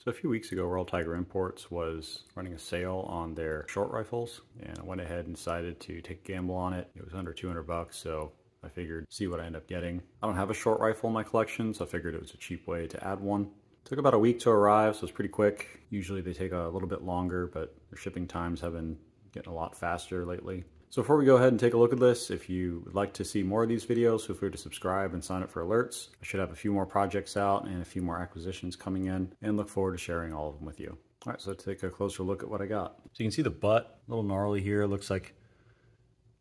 So a few weeks ago, Royal Tiger Imports was running a sale on their short rifles, and I went ahead and decided to take a gamble on it. It was under 200 bucks, so I figured see what I end up getting. I don't have a short rifle in my collection, so I figured it was a cheap way to add one. It took about a week to arrive, so it's pretty quick. Usually they take a little bit longer, but their shipping times have been getting a lot faster lately. So before we go ahead and take a look at this, if you would like to see more of these videos, feel free to subscribe and sign up for alerts. I should have a few more projects out and a few more acquisitions coming in, and look forward to sharing all of them with you. All right, so let's take a closer look at what I got. So you can see the butt, a little gnarly here. It looks like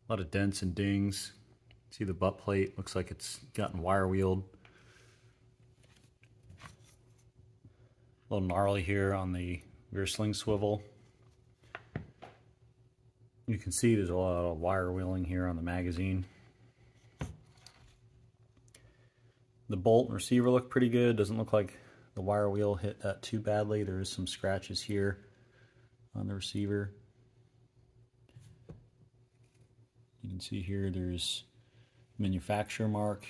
a lot of dents and dings. See the butt plate, looks like it's gotten wire wheeled. A little gnarly here on the rear sling swivel. You can see there's a lot of wire wheeling here on the magazine. The bolt and receiver look pretty good. Doesn't look like the wire wheel hit that too badly. There is some scratches here on the receiver. You can see here there's manufacturer mark.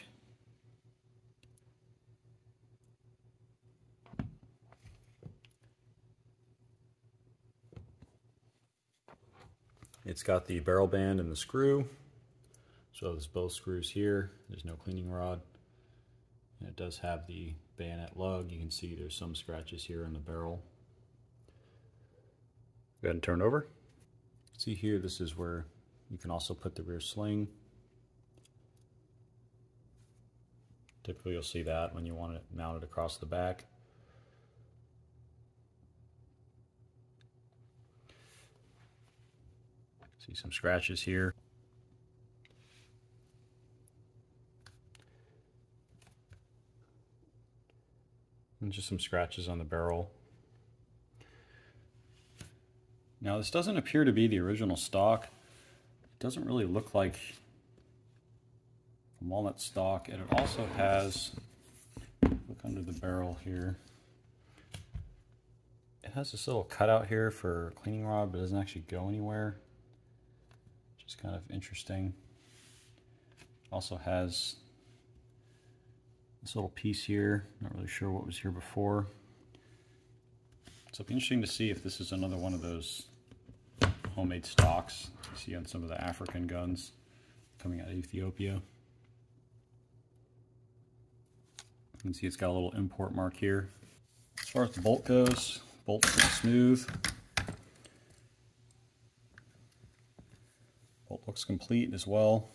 It's got the barrel band and the screw. So there's both screws here. There's no cleaning rod. And it does have the bayonet lug. You can see there's some scratches here in the barrel. Go ahead and turn over. See here, this is where you can also put the rear sling. Typically you'll see that when you want it mounted across the back. See some scratches here. And just some scratches on the barrel. Now this doesn't appear to be the original stock. It doesn't really look like walnut stock, and it also has, look under the barrel here, it has this little cutout here for cleaning rod, but it doesn't actually go anywhere. It's kind of interesting. Also has this little piece here. Not really sure what was here before. So it'll be interesting to see if this is another one of those homemade stocks you see on some of the African guns coming out of Ethiopia. You can see it's got a little import mark here. As far as the bolt goes, bolt's pretty smooth. Bolt looks complete as well.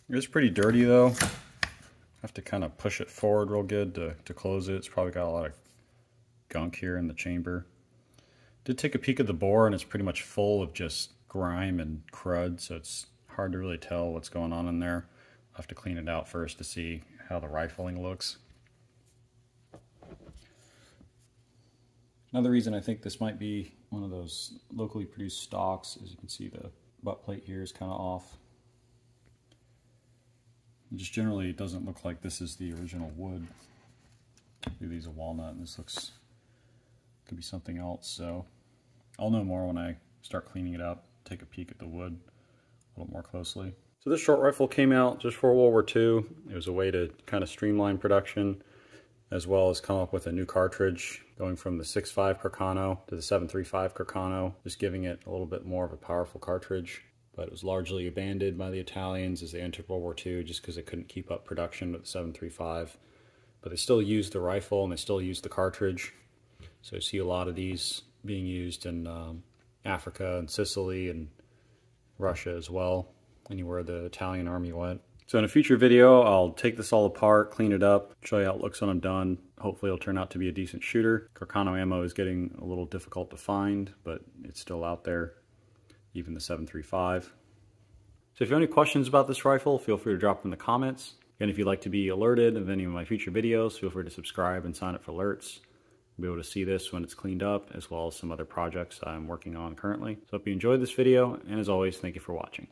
It's pretty dirty though. I have to kind of push it forward real good to close it. It's probably got a lot of gunk here in the chamber. Did take a peek at the bore, and it's pretty much full of just grime and crud, so it's hard to really tell what's going on in there. I'll have to clean it out first to see how the rifling looks. Another reason I think this might be one of those locally produced stocks is you can see the butt plate here is kind of off. And just generally it doesn't look like this is the original wood. Maybe these are walnut, and this looks, could be something else. So I'll know more when I start cleaning it up, take a peek at the wood a little more closely. So this short rifle came out just for World War II. It was a way to kind of streamline production, as well as come up with a new cartridge, going from the 6.5 Carcano to the 7.35 Carcano, just giving it a little bit more of a powerful cartridge. But it was largely abandoned by the Italians as they entered World War II, just because they couldn't keep up production with the 7.35. But they still used the rifle and they still used the cartridge. So you see a lot of these being used in Africa and Sicily and Russia as well, anywhere the Italian army went. So in a future video, I'll take this all apart, clean it up, show you how it looks when I'm done. Hopefully it'll turn out to be a decent shooter. Carcano ammo is getting a little difficult to find, but it's still out there, even the 7.35. So if you have any questions about this rifle, feel free to drop them in the comments. And if you'd like to be alerted of any of my future videos, feel free to subscribe and sign up for alerts. You'll be able to see this when it's cleaned up, as well as some other projects I'm working on currently. So hope you enjoyed this video, and as always, thank you for watching.